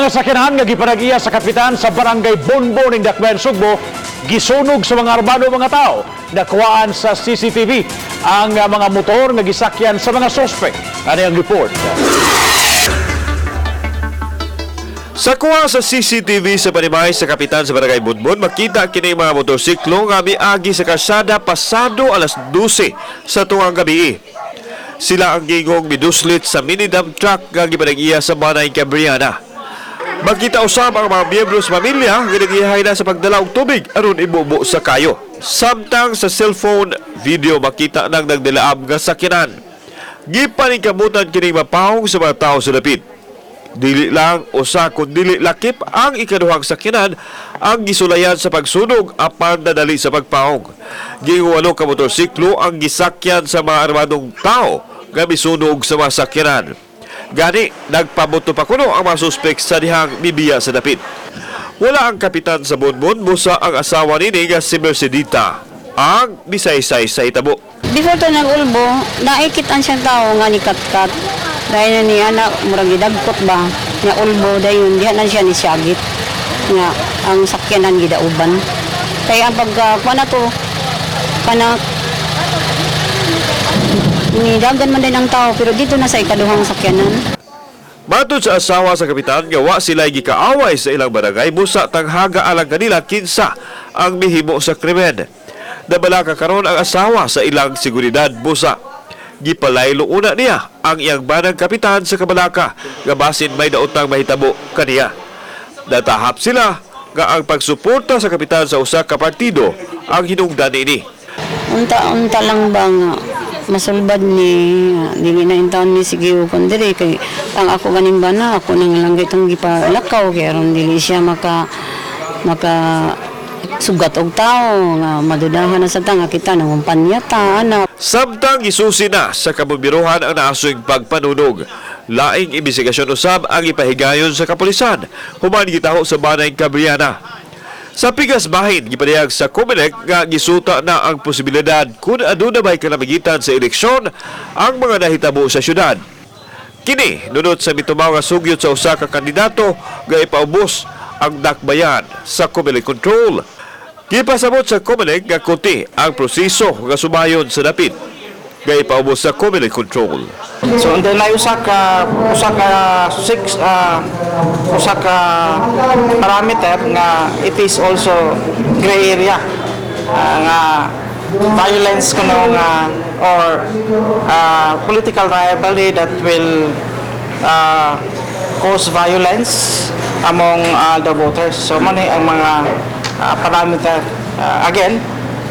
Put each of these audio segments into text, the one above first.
mga sakyanan nga gipanag-iya sa kapitan sa barangay Bonbon ng Dakbayan, Sugbo, gisunog sa mga armado mga tao. Nakuhaan sa CCTV ang mga motor nga gisakyan sa mga suspect. Ano ang report? Sa kuha sa CCTV sa Panimay sa kapitan sa barangay Bonbon, makita kini mga motorsiklo nga miagi sa kasada pasado alas 12 sa tuwang gabi. Sila ang gingong miduslit sa mini dump truck nga gipanag-iya sa Banay Cabriana. Makita usab ang mga miyembro sa pamilya nga nagihay na sa pagdala og tubig aron ibubo sa kayo. Samtang sa cellphone video makita nang nagdalaab nga sakyanan. Gipaningkamutan kini mapahong sa mga tao sa lapit. Dili lang usa kun dili lakip ang ikaduhang sakyanan ang gisulayan sa pagsunog apan nadali sa pagpahong. Gingwalo ka motorsiklo ang gisakyan sa mga armadong tao nga misunog sa mga sakyanan. Gani, nagpabuto pa kuno ang mga suspek sa dihang bibiya sa dapit. Wala ang kapitan sa Bonbon, busa ang asawa nini nga si Mercedita, ang bisaysay sa itabo. Before to nag-ulbo, naikitan siyang tao nga ni Katkat. Dahil na niya na murag gidagkot ba, nga ulbo, dahil diha na siya ni Syagit. Nga, ang sakyanan gidauban. Kaya ang pagkakuha na to, nidagan man din ang tao, pero dito na sa ikaduhang sakyanan. Matod sa asawa sa kapitan, gawa sila gikaaway sa ilang barangay, busa tanghaga alang kanila kinsa ang mihimo sa krimen. Nabalaka karon ang asawa sa ilang seguridad, busa gipalaylo una niya ang iyang banang kapitan sa Kabalaka nga basin may daotang mahitabo kaniya. Natahap sila nga ang pagsuporta sa kapitan sa usa ka partido ang hinungdan ini. Unta lang ba nga masulbad ni dili na intaon ni sige ukon diri kay ang ako ganing bana ako nang lang gitong gipalakaw kay aron dili siya maka sugat og tao nga madudahan na sa tanga kita nang kumpanyata ana. Samtang isusi na sa kabubiruhan ang naasong pagpanunog. Laing imbestigasyon usab ang ipahigayon sa kapulisan human gitaho sa Banay Cabriana. Sa pigas bahin, gipadayag sa Comelec nga gisuta na ang posibilidad kung aduna ba'y kalamigitan sa eleksyon ang mga nahitabo sa syudad. Kini, nunot sa mitumaw nga sugyot sa usa ka kandidato nga ipaubos ang dakbayan sa Comelec control. Gipasabot sa Comelec nga kuti ang proseso nga sumayon sa dapit nga ipaubos sa Comelec control. So and then usa ka parameter nga it is also gray area nga violence kuno nga or political rivalry that will cause violence among the voters. So man ang mga parameter again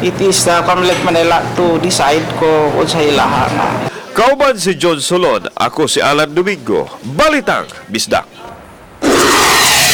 it is the Comelec Manila to decide kung unsa ilaha nga. Kauban si John Solon, ako si Alan Domingo, Balitang Bisdak.